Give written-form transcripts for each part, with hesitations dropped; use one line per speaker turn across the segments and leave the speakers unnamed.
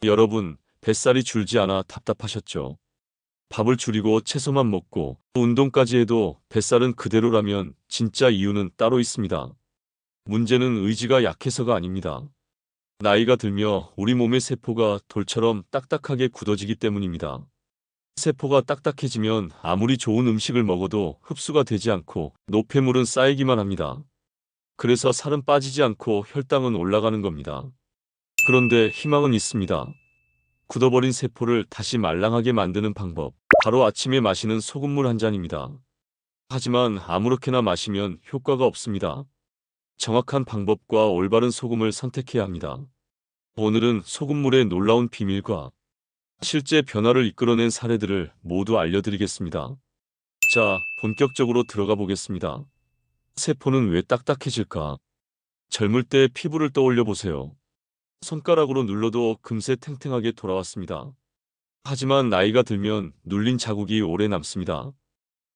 여러분, 뱃살이 줄지 않아 답답하셨죠? 밥을 줄이고 채소만 먹고 운동까지 해도 뱃살은 그대로라면 진짜 이유는 따로 있습니다. 문제는 의지가 약해서가 아닙니다. 나이가 들며 우리 몸의 세포가 돌처럼 딱딱하게 굳어지기 때문입니다. 세포가 딱딱해지면 아무리 좋은 음식을 먹어도 흡수가 되지 않고 노폐물은 쌓이기만 합니다. 그래서 살은 빠지지 않고 혈당은 올라가는 겁니다. 그런데 희망은 있습니다. 굳어버린 세포를 다시 말랑하게 만드는 방법. 바로 아침에 마시는 소금물 한 잔입니다. 하지만 아무렇게나 마시면 효과가 없습니다. 정확한 방법과 올바른 소금을 선택해야 합니다. 오늘은 소금물의 놀라운 비밀과 실제 변화를 이끌어낸 사례들을 모두 알려드리겠습니다. 자, 본격적으로 들어가 보겠습니다. 세포는 왜 딱딱해질까? 젊을 때 피부를 떠올려 보세요. 손가락으로 눌러도 금세 탱탱하게 돌아왔습니다. 하지만 나이가 들면 눌린 자국이 오래 남습니다.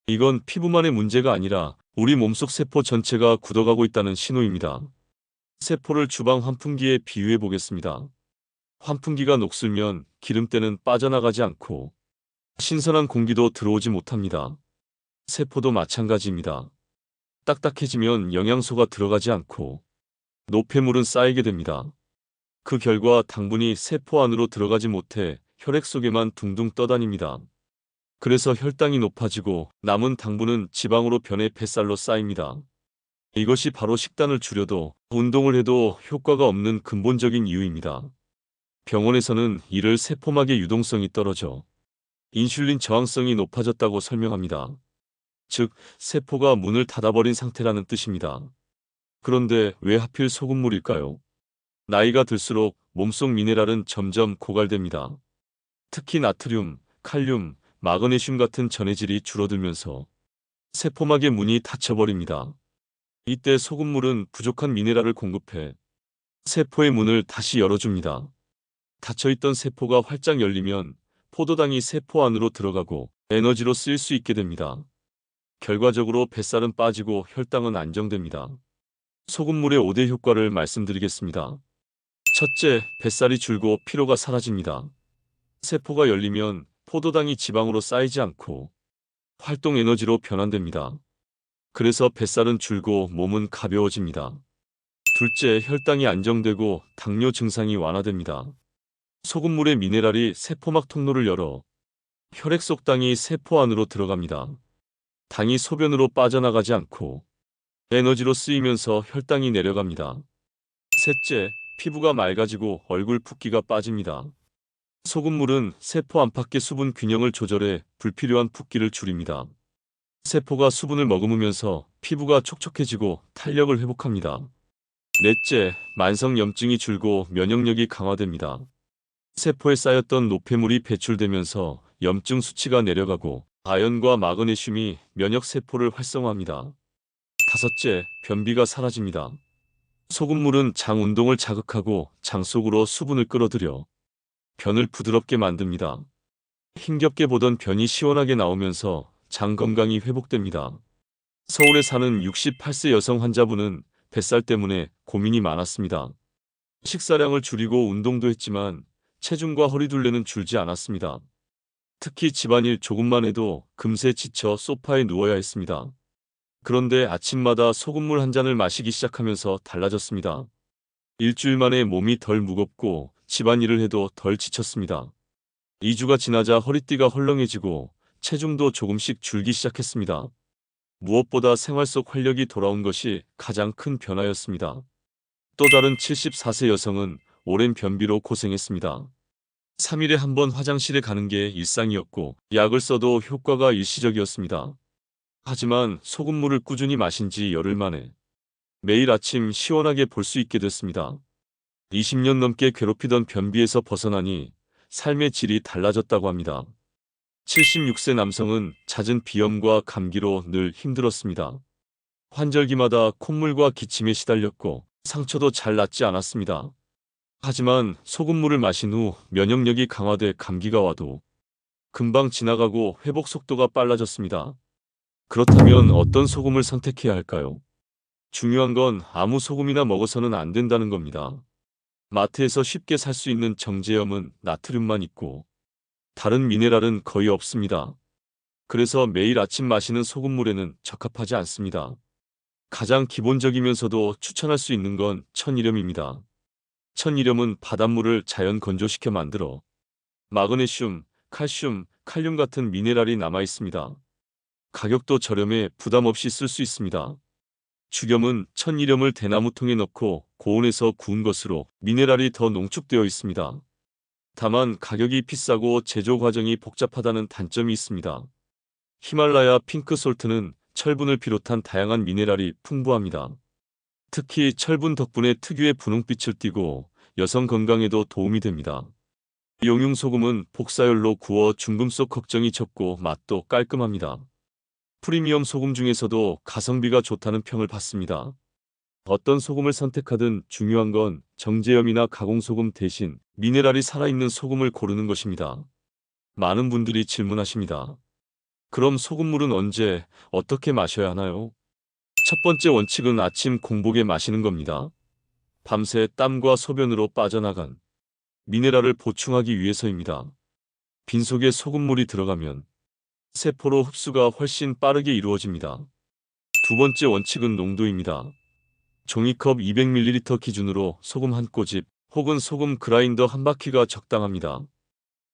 이건 피부만의 문제가 아니라 우리 몸속 세포 전체가 굳어가고 있다는 신호입니다. 세포를 주방 환풍기에 비유해 보겠습니다. 환풍기가 녹슬면 기름때는 빠져나가지 않고 신선한 공기도 들어오지 못합니다. 세포도 마찬가지입니다. 딱딱해지면 영양소가 들어가지 않고 노폐물은 쌓이게 됩니다. 그 결과 당분이 세포 안으로 들어가지 못해 혈액 속에만 둥둥 떠다닙니다. 그래서 혈당이 높아지고 남은 당분은 지방으로 변해 뱃살로 쌓입니다. 이것이 바로 식단을 줄여도 운동을 해도 효과가 없는 근본적인 이유입니다. 병원에서는 이를 세포막의 유동성이 떨어져 인슐린 저항성이 높아졌다고 설명합니다. 즉, 세포가 문을 닫아버린 상태라는 뜻입니다. 그런데 왜 하필 소금물일까요? 나이가 들수록 몸속 미네랄은 점점 고갈됩니다. 특히 나트륨, 칼륨, 마그네슘 같은 전해질이 줄어들면서 세포막의 문이 닫혀버립니다. 이때 소금물은 부족한 미네랄을 공급해 세포의 문을 다시 열어줍니다. 닫혀있던 세포가 활짝 열리면 포도당이 세포 안으로 들어가고 에너지로 쓰일 수 있게 됩니다. 결과적으로 뱃살은 빠지고 혈당은 안정됩니다. 소금물의 5대 효과를 말씀드리겠습니다. 첫째, 뱃살이 줄고 피로가 사라집니다. 세포가 열리면 포도당이 지방으로 쌓이지 않고 활동 에너지로 변환됩니다. 그래서 뱃살은 줄고 몸은 가벼워집니다. 둘째, 혈당이 안정되고 당뇨 증상이 완화됩니다. 소금물의 미네랄이 세포막 통로를 열어 혈액 속 당이 세포 안으로 들어갑니다. 당이 소변으로 빠져나가지 않고 에너지로 쓰이면서 혈당이 내려갑니다. 셋째, 피부가 맑아지고 얼굴 붓기가 빠집니다. 소금물은 세포 안팎의 수분 균형을 조절해 불필요한 붓기를 줄입니다. 세포가 수분을 머금으면서 피부가 촉촉해지고 탄력을 회복합니다. 넷째, 만성 염증이 줄고 면역력이 강화됩니다. 세포에 쌓였던 노폐물이 배출되면서 염증 수치가 내려가고 아연과 마그네슘이 면역 세포를 활성화합니다. 다섯째, 변비가 사라집니다. 소금물은 장 운동을 자극하고 장 속으로 수분을 끌어들여 변을 부드럽게 만듭니다. 힘겹게 보던 변이 시원하게 나오면서 장 건강이 회복됩니다. 서울에 사는 68세 여성 환자분은 뱃살 때문에 고민이 많았습니다. 식사량을 줄이고 운동도 했지만 체중과 허리둘레는 줄지 않았습니다. 특히 집안일 조금만 해도 금세 지쳐 소파에 누워야 했습니다. 그런데 아침마다 소금물 한 잔을 마시기 시작하면서 달라졌습니다. 일주일 만에 몸이 덜 무겁고 집안일을 해도 덜 지쳤습니다. 2주가 지나자 허리띠가 헐렁해지고 체중도 조금씩 줄기 시작했습니다. 무엇보다 생활 속 활력이 돌아온 것이 가장 큰 변화였습니다. 또 다른 74세 여성은 오랜 변비로 고생했습니다. 3일에 한 번 화장실에 가는 게 일상이었고 약을 써도 효과가 일시적이었습니다. 하지만 소금물을 꾸준히 마신 지 열흘 만에 매일 아침 시원하게 볼 수 있게 됐습니다. 20년 넘게 괴롭히던 변비에서 벗어나니 삶의 질이 달라졌다고 합니다. 76세 남성은 잦은 비염과 감기로 늘 힘들었습니다. 환절기마다 콧물과 기침에 시달렸고 상처도 잘 낫지 않았습니다. 하지만 소금물을 마신 후 면역력이 강화돼 감기가 와도 금방 지나가고 회복 속도가 빨라졌습니다. 그렇다면 어떤 소금을 선택해야 할까요? 중요한 건 아무 소금이나 먹어서는 안 된다는 겁니다. 마트에서 쉽게 살 수 있는 정제염은 나트륨만 있고 다른 미네랄은 거의 없습니다. 그래서 매일 아침 마시는 소금물에는 적합하지 않습니다. 가장 기본적이면서도 추천할 수 있는 건 천일염입니다. 천일염은 바닷물을 자연 건조시켜 만들어 마그네슘, 칼슘, 칼륨 같은 미네랄이 남아 있습니다. 가격도 저렴해 부담 없이 쓸 수 있습니다. 죽염은 천일염을 대나무통에 넣고 고온에서 구운 것으로 미네랄이 더 농축되어 있습니다. 다만 가격이 비싸고 제조 과정이 복잡하다는 단점이 있습니다. 히말라야 핑크솔트는 철분을 비롯한 다양한 미네랄이 풍부합니다. 특히 철분 덕분에 특유의 분홍빛을 띠고 여성 건강에도 도움이 됩니다. 용융소금은 복사열로 구워 중금 속 걱정이 적고 맛도 깔끔합니다. 프리미엄 소금 중에서도 가성비가 좋다는 평을 받습니다. 어떤 소금을 선택하든 중요한 건 정제염이나 가공소금 대신 미네랄이 살아있는 소금을 고르는 것입니다. 많은 분들이 질문하십니다. 그럼 소금물은 언제, 어떻게 마셔야 하나요? 첫 번째 원칙은 아침 공복에 마시는 겁니다. 밤새 땀과 소변으로 빠져나간 미네랄을 보충하기 위해서입니다. 빈속에 소금물이 들어가면 세포로 흡수가 훨씬 빠르게 이루어집니다. 두 번째 원칙은 농도입니다. 종이컵 200ml 기준으로 소금 한 꼬집 혹은 소금 그라인더 한 바퀴가 적당합니다.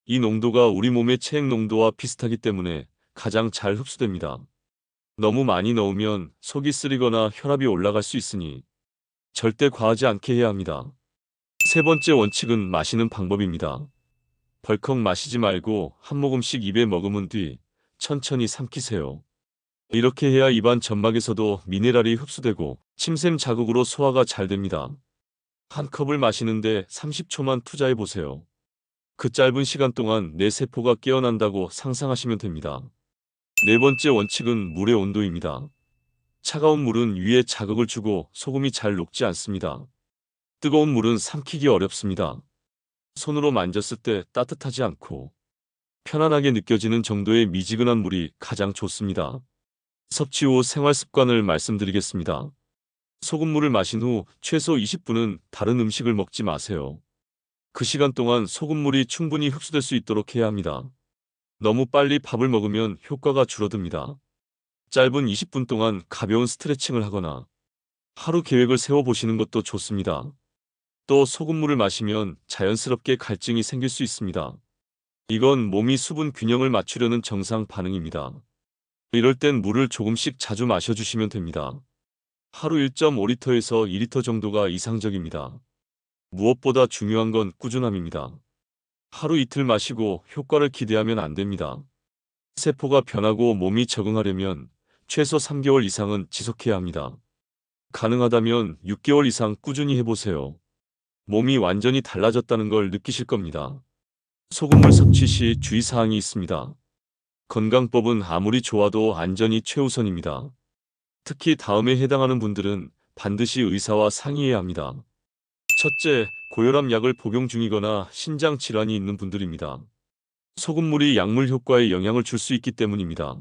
이 농도가 우리 몸의 체액 농도와 비슷하기 때문에 가장 잘 흡수됩니다. 너무 많이 넣으면 속이 쓰리거나 혈압이 올라갈 수 있으니 절대 과하지 않게 해야 합니다. 세 번째 원칙은 마시는 방법입니다. 벌컥 마시지 말고 한 모금씩 입에 머금은 뒤 천천히 삼키세요. 이렇게 해야 입안 점막에서도 미네랄이 흡수되고 침샘 자극으로 소화가 잘 됩니다. 한 컵을 마시는데 30초만 투자해 보세요. 그 짧은 시간 동안 내 세포가 깨어난다고 상상하시면 됩니다. 네 번째 원칙은 물의 온도입니다. 차가운 물은 위에 자극을 주고 소금이 잘 녹지 않습니다. 뜨거운 물은 삼키기 어렵습니다. 손으로 만졌을 때 따뜻하지 않고 편안하게 느껴지는 정도의 미지근한 물이 가장 좋습니다. 섭취 후 생활 습관을 말씀드리겠습니다. 소금물을 마신 후 최소 20분은 다른 음식을 먹지 마세요. 그 시간 동안 소금물이 충분히 흡수될 수 있도록 해야 합니다. 너무 빨리 밥을 먹으면 효과가 줄어듭니다. 짧은 20분 동안 가벼운 스트레칭을 하거나 하루 계획을 세워보시는 것도 좋습니다. 또 소금물을 마시면 자연스럽게 갈증이 생길 수 있습니다. 이건 몸이 수분 균형을 맞추려는 정상 반응입니다. 이럴 땐 물을 조금씩 자주 마셔주시면 됩니다. 하루 1.5리터에서 2리터 정도가 이상적입니다. 무엇보다 중요한 건 꾸준함입니다. 하루 이틀 마시고 효과를 기대하면 안 됩니다. 세포가 변하고 몸이 적응하려면 최소 3개월 이상은 지속해야 합니다. 가능하다면 6개월 이상 꾸준히 해보세요. 몸이 완전히 달라졌다는 걸 느끼실 겁니다. 소금물 섭취 시 주의사항이 있습니다. 건강법은 아무리 좋아도 안전이 최우선입니다. 특히 다음에 해당하는 분들은 반드시 의사와 상의해야 합니다. 첫째, 고혈압 약을 복용 중이거나 신장 질환이 있는 분들입니다. 소금물이 약물 효과에 영향을 줄 수 있기 때문입니다.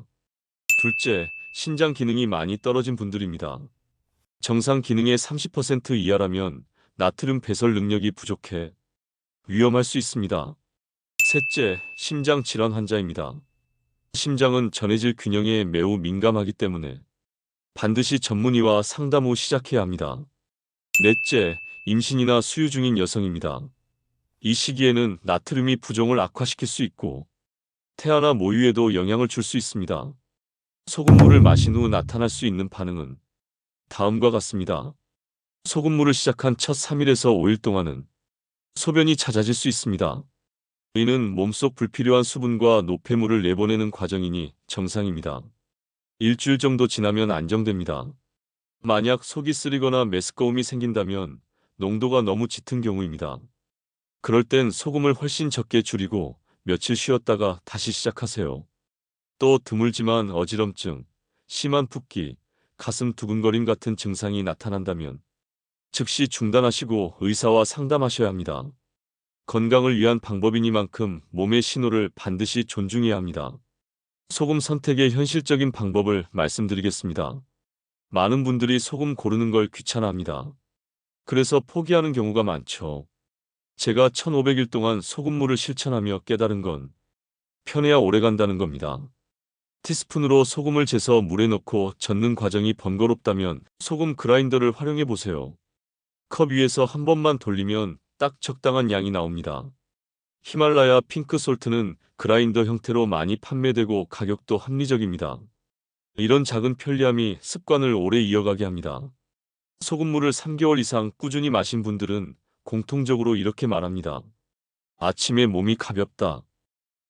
둘째, 신장 기능이 많이 떨어진 분들입니다. 정상 기능의 30% 이하라면 나트륨 배설 능력이 부족해 위험할 수 있습니다. 셋째, 심장 질환 환자입니다. 심장은 전해질 균형에 매우 민감하기 때문에 반드시 전문의와 상담 후 시작해야 합니다. 넷째, 임신이나 수유 중인 여성입니다. 이 시기에는 나트륨이 부종을 악화시킬 수 있고 태아나 모유에도 영향을 줄 수 있습니다. 소금물을 마신 후 나타날 수 있는 반응은 다음과 같습니다. 소금물을 시작한 첫 3일에서 5일 동안은 소변이 잦아질 수 있습니다. 이는 몸속 불필요한 수분과 노폐물을 내보내는 과정이니 정상입니다. 일주일 정도 지나면 안정됩니다. 만약 속이 쓰리거나 메스꺼움이 생긴다면 농도가 너무 짙은 경우입니다. 그럴 땐 소금을 훨씬 적게 줄이고 며칠 쉬었다가 다시 시작하세요. 또 드물지만 어지럼증, 심한 붓기, 가슴 두근거림 같은 증상이 나타난다면 즉시 중단하시고 의사와 상담하셔야 합니다. 건강을 위한 방법이니만큼 몸의 신호를 반드시 존중해야 합니다. 소금 선택의 현실적인 방법을 말씀드리겠습니다. 많은 분들이 소금 고르는 걸 귀찮아합니다. 그래서 포기하는 경우가 많죠. 제가 1500일 동안 소금물을 실천하며 깨달은 건 편해야 오래 간다는 겁니다. 티스푼으로 소금을 재서 물에 넣고 젓는 과정이 번거롭다면 소금 그라인더를 활용해 보세요. 컵 위에서 한 번만 돌리면 딱 적당한 양이 나옵니다. 히말라야 핑크솔트는 그라인더 형태로 많이 판매되고 가격도 합리적입니다. 이런 작은 편리함이 습관을 오래 이어가게 합니다. 소금물을 3개월 이상 꾸준히 마신 분들은 공통적으로 이렇게 말합니다. 아침에 몸이 가볍다.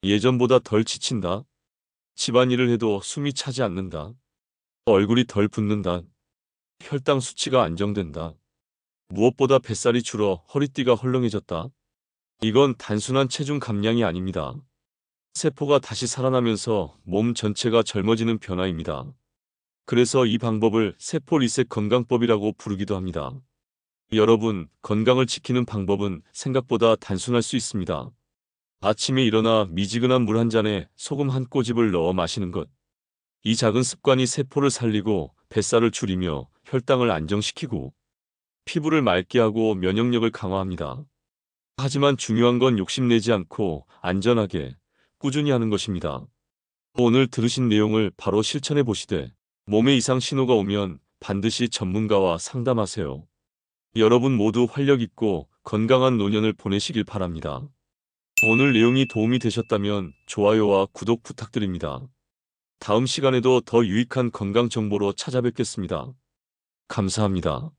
예전보다 덜 지친다. 집안일을 해도 숨이 차지 않는다. 얼굴이 덜 붓는다. 혈당 수치가 안정된다. 무엇보다 뱃살이 줄어 허리띠가 헐렁해졌다. 이건 단순한 체중 감량이 아닙니다. 세포가 다시 살아나면서 몸 전체가 젊어지는 변화입니다. 그래서 이 방법을 세포 리셋 건강법이라고 부르기도 합니다. 여러분, 건강을 지키는 방법은 생각보다 단순할 수 있습니다. 아침에 일어나 미지근한 물 한 잔에 소금 한 꼬집을 넣어 마시는 것. 이 작은 습관이 세포를 살리고 뱃살을 줄이며 혈당을 안정시키고 피부를 맑게 하고 면역력을 강화합니다. 하지만 중요한 건 욕심내지 않고 안전하게 꾸준히 하는 것입니다. 오늘 들으신 내용을 바로 실천해 보시되 몸에 이상 신호가 오면 반드시 전문가와 상담하세요. 여러분 모두 활력 있고 건강한 노년을 보내시길 바랍니다. 오늘 내용이 도움이 되셨다면 좋아요와 구독 부탁드립니다. 다음 시간에도 더 유익한 건강 정보로 찾아뵙겠습니다. 감사합니다.